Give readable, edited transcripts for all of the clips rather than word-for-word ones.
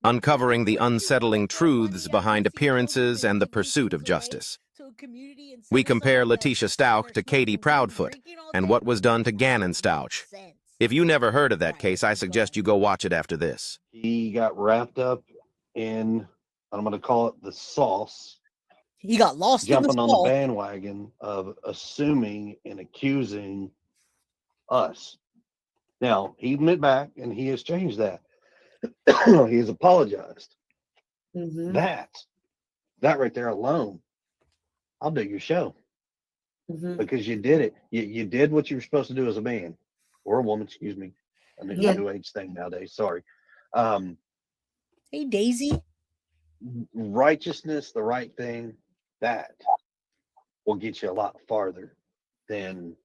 uncovering the unsettling truths behind appearances and the pursuit of justice. We compare Letitia Stauch to Katie Proudfoot and what was done to Ganon Stauch. If you never heard of that case, I suggest you go watch it after this. He got wrapped up in, I'm going to call it the sauce. He got lost jumping on the bandwagon of assuming and accusing us. Now, he went back and he has changed that. He has apologized. Mm-hmm. That right there alone, I'll do your show. Mm-hmm. Because you did it. You did what you were supposed to do as a man or a woman, excuse me. A new age thing nowadays. Sorry. Hey, Daisy. Righteousness, the right thing, that will get you a lot farther than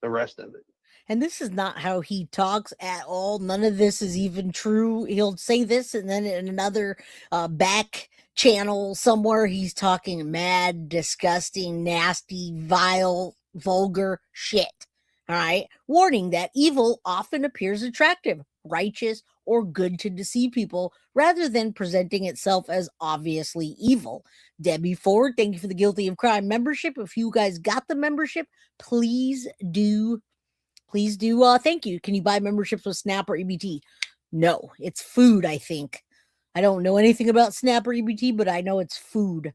the rest of it. And this is not how he talks at all. None of this is even true. He'll say this, and then in another back channel somewhere, he's talking mad, disgusting, nasty, vile, vulgar shit. All right. Warning that evil often appears attractive, righteous, or good to deceive people rather than presenting itself as obviously evil. Debbie Ford, thank you for the Guilty of Crime membership. If you guys got the membership, please do. Thank you. Can you buy memberships with Snap or EBT? No, it's food, I think. I don't know anything about Snap or EBT, but I know it's food.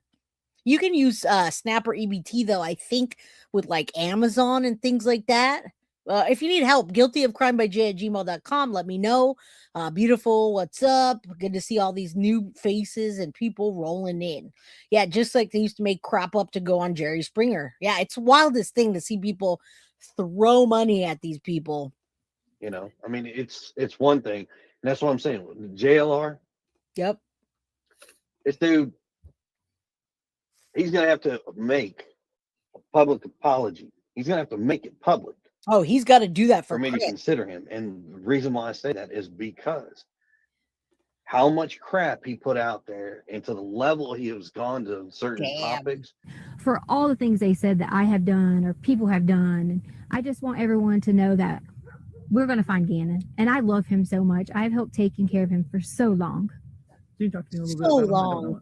You can use Snap or EBT, though, I think, with like Amazon and things like that. If you need help, guiltyofcrimebyj@gmail.com. Let me know. Beautiful, what's up? Good to see all these new faces and people rolling in. Yeah, just like they used to make crap up to go on Jerry Springer. Yeah, it's the wildest thing to see people throw money at these people. You know, I mean, it's one thing. And that's what I'm saying. JLR. Yep. This dude, he's going to have to make a public apology. He's going to have to make it public. Oh, he's got to do that for me to consider him. And the reason why I say that is because how much crap he put out there and to the level he has gone to certain topics. For all the things they said that I have done or people have done. And I just want everyone to know that we're going to find Ganon. And I love him so much. I've helped taking care of him for so long. So long.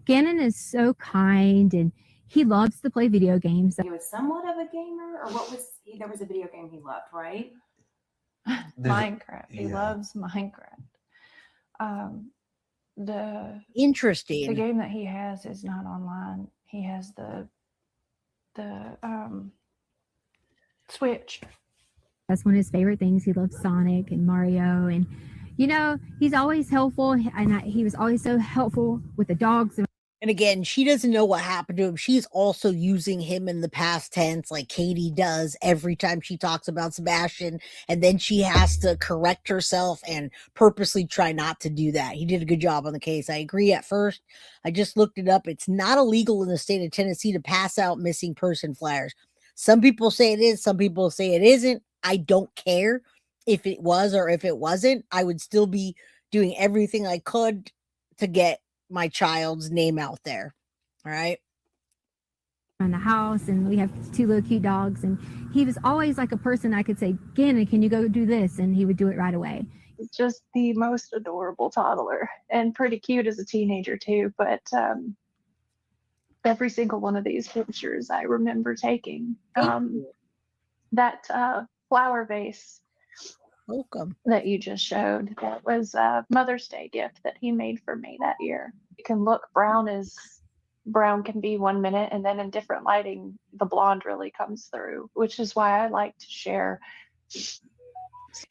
Ganon is so kind and he loves to play video games. He was somewhat of a gamer, or what was he? There was a video game he loved, right? Minecraft. He loves Minecraft. Interesting. The game that he has is not online. He has the Switch. That's one of his favorite things. He loves Sonic and Mario, and you know, he's always helpful. And he was always so helpful with the dogs. And again, she doesn't know what happened to him. She's also using him in the past tense, like Katie does every time she talks about Sebastian. And then she has to correct herself and purposely try not to do that. He did a good job on the case. I agree at first. I just looked it up. It's not illegal in the state of Tennessee to pass out missing person flyers. Some people say it is. Some people say it isn't. I don't care if it was or if it wasn't. I would still be doing everything I could to get my child's name out there. All right. In the house, and we have 2 little cute dogs, and he was always like a person I could say, Ganon, can you go do this? And he would do it right away. Just the most adorable toddler, and pretty cute as a teenager too. But every single one of these pictures I remember taking. That flower vase that you just showed, that was a Mother's Day gift that he made for me that year. You can look, brown can be 1 minute, and then in different lighting the blonde really comes through, which is why I like to share.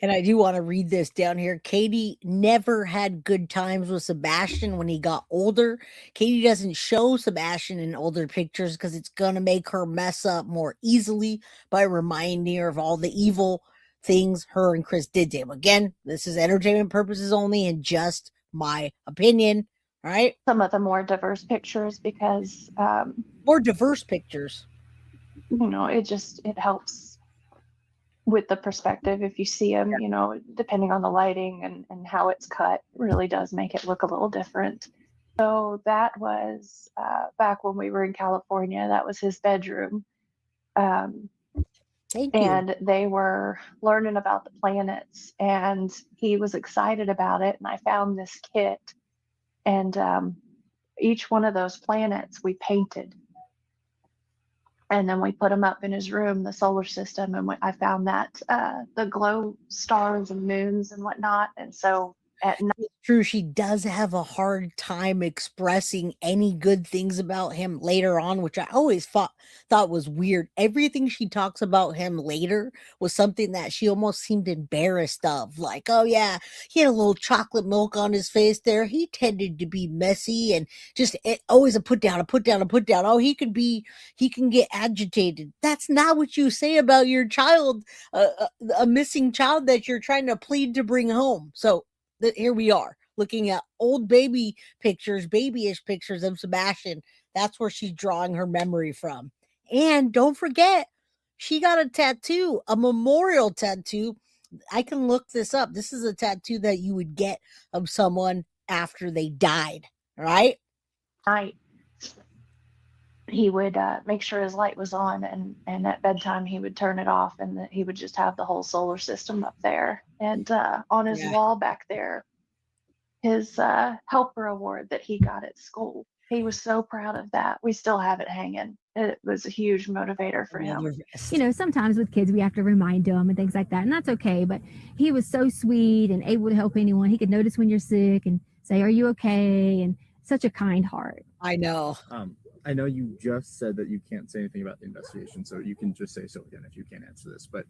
And I do want to read this down here. Katie never had good times with Sebastian when he got older. Katie doesn't show Sebastian in older pictures because it's going to make her mess up more easily by reminding her of all the evil things her and Chris did to him. Again, this is entertainment purposes only and just my opinion. All right. Some of the more diverse pictures, because more diverse pictures. You know, it helps with the perspective. If you see them, you know, depending on the lighting and how it's cut, really does make it look a little different. So that was back when we were in California. That was his bedroom. Thank you. And they were learning about the planets, and he was excited about it. And I found this kit, and each one of those planets we painted, and then we put them up in his room, the solar system. And I found that the glow stars and moons and whatnot. And so at night, It's true, she does have a hard time expressing any good things about him later on, which I always thought was weird. Everything she talks about him later was something that she almost seemed embarrassed of. Like, oh yeah, he had a little chocolate milk on his face there. He tended to be messy and just always a put down, a put down, a put down. Oh, he can get agitated. That's not what you say about your child, a missing child that you're trying to plead to bring home. So here we are looking at old babyish pictures of Sebastian. That's where she's drawing her memory from. And don't forget, she got a tattoo, a memorial tattoo. I can look this up. This is a tattoo that you would get of someone after they died, right? He would make sure his light was on, and at bedtime he would turn it off, and he would just have the whole solar system up there. And on his wall back there, his helper award that he got at school. He was so proud of that. We still have it hanging. It was a huge motivator for him. You know, sometimes with kids we have to remind them and things like that, and that's okay. But he was so sweet and able to help anyone. He could notice when you're sick and say, "Are you okay?" And such a kind heart. I know. I know you just said that you can't say anything about the investigation, so you can just say so again if you can't answer this. But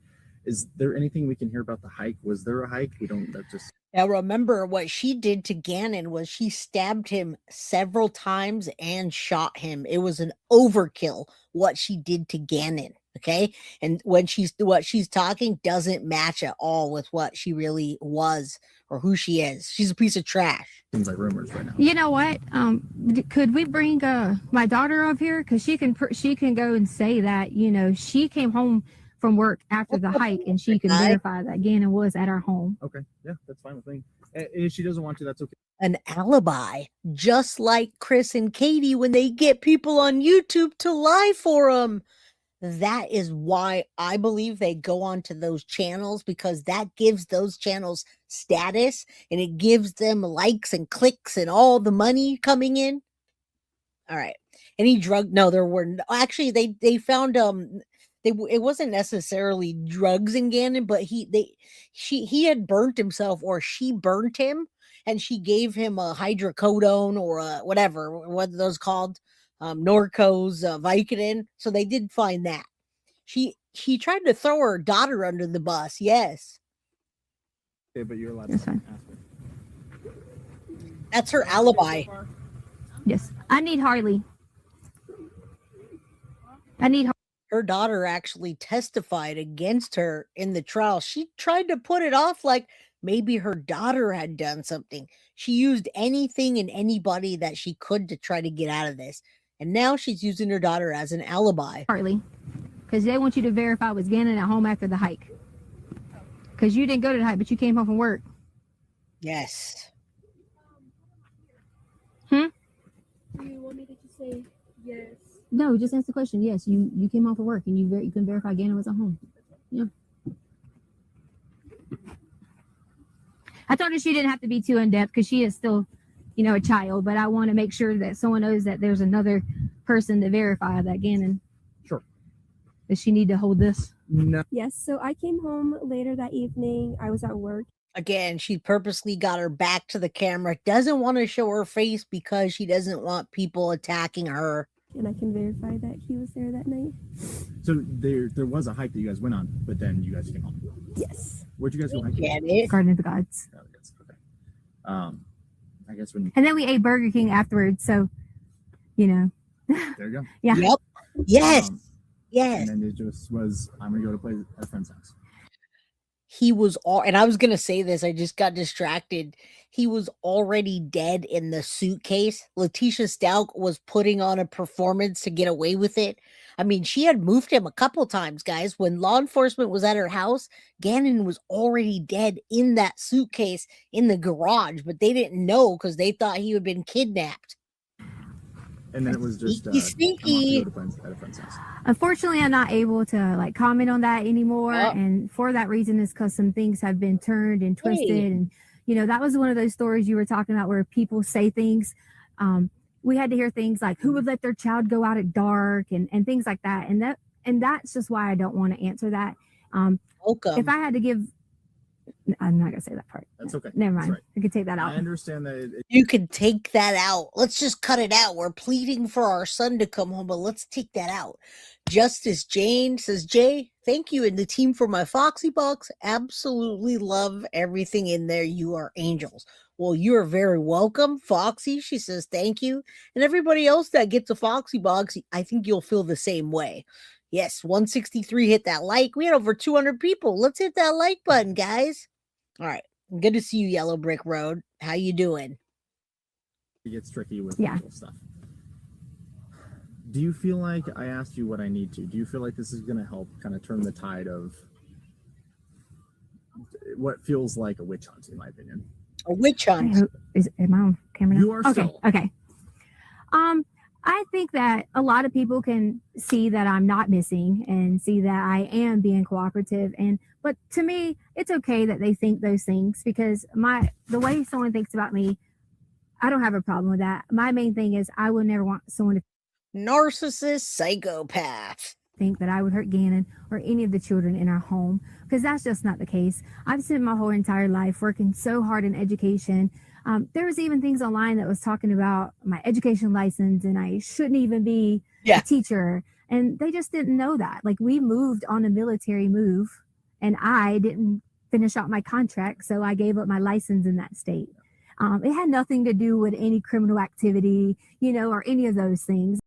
is there anything we can hear about the hike? Was there a hike? We don't. That just. Now remember what she did to Ganon was she stabbed him several times and shot him. It was an overkill what she did to Ganon. Okay, and what she's talking doesn't match at all with what she really was or who she is. She's a piece of trash. Seems like rumors right now. You know what? Could we bring my daughter up here, because she can go and say that, you know, she came home from work after the hike and she can verify that Ganon was at our home. Okay, yeah, that's fine with me. And if she doesn't want to, that's okay. An alibi, just like Chris and Katie when they get people on YouTube to lie for them. That is why I believe they go onto those channels, because that gives those channels status and it gives them likes and clicks and all the money coming in. All right. Any drug? No, there were actually they found it wasn't necessarily drugs in Ganon, but he had burnt himself, or she burnt him, and she gave him a hydrocodone or what are those called? Norco's, Vicodin. So they did find that. She tried to throw her daughter under the bus. Yes. Okay, but you're allowed to ask her. That's her alibi. Yes. I need Harley. Her daughter actually testified against her in the trial. She tried to put it off like maybe her daughter had done something. She used anything and anybody that she could to try to get out of this. And now she's using her daughter as an alibi. Harley, because they want you to verify it was Ganon at home after the hike. Because you didn't go to the hike, but you came home from work. Yes. Do you want me to just say yes? No, just answer the question. Yes, you came home from work and you can verify Ganon was at home. Yeah. I told her she didn't have to be too in depth because she is still, you know, a child. But I want to make sure that someone knows that there's another person to verify that Ganon. Sure. Does she need to hold this? No. Yes. So I came home later that evening. I was at work. Again, she purposely got her back to the camera. Doesn't want to show her face because she doesn't want people attacking her. And I can verify that he was there that night. So there was a hike that you guys went on, but then you guys came home. Yes. Where'd you guys go hiking? Get it? Garden of the Gods. Oh, that's okay. I guess when And then we ate Burger King afterwards. So, you know. there you go. Yeah. Yep. Yes. Yes. And then it just was, I'm gonna go to play at a friend's house. He was all, and I was gonna say this, I just got distracted. He was already dead in the suitcase. Letitia Stout was putting on a performance to get away with it. I mean, she had moved him a couple times, guys. When law enforcement was at her house, Ganon was already dead in that suitcase in the garage, but they didn't know because they thought he had been kidnapped. And then it was just sneaky. at a friend's house. Unfortunately, I'm not able to like comment on that anymore, and for that reason is because some things have been turned and twisted, and that was one of those stories you were talking about where people say things. We had to hear things like who would let their child go out at dark and things like that, and that's just why I don't want to answer that. If I had to give, I'm not gonna say that part. That's okay. Never mind. Right. I could take that out. I understand that. You can take that out. Let's just cut it out. We're pleading for our son to come home, but let's take that out. Justice Jane says, Jay, thank you and the team for my Foxy box. Absolutely love everything in there. You are angels. Well, you are very welcome, Foxy. She says, thank you. And everybody else that gets a Foxy box, I think you'll feel the same way. Yes, 163 hit that like. We had over 200 people. Let's hit that like button, guys. All right. Good to see you, Yellow Brick Road. How you doing? It gets tricky with legal stuff. Do you feel like I asked you what I need to? Do you feel like this is going to help kind of turn the tide of what feels like a witch hunt, in my opinion? A witch hunt. Am I on camera now? You are still. Okay. I think that a lot of people can see that I'm not missing and see that I am being cooperative. But to me, it's okay that they think those things because the way someone thinks about me, I don't have a problem with that. My main thing is I would never want someone to narcissist psychopath think that I would hurt Ganon or any of the children in our home because that's just not the case. I've spent my whole entire life working so hard in education. There was even things online that was talking about my education license and I shouldn't even be a teacher. And they just didn't know that. Like we moved on a military move and I didn't finish out my contract. So I gave up my license in that state. It had nothing to do with any criminal activity, or any of those things.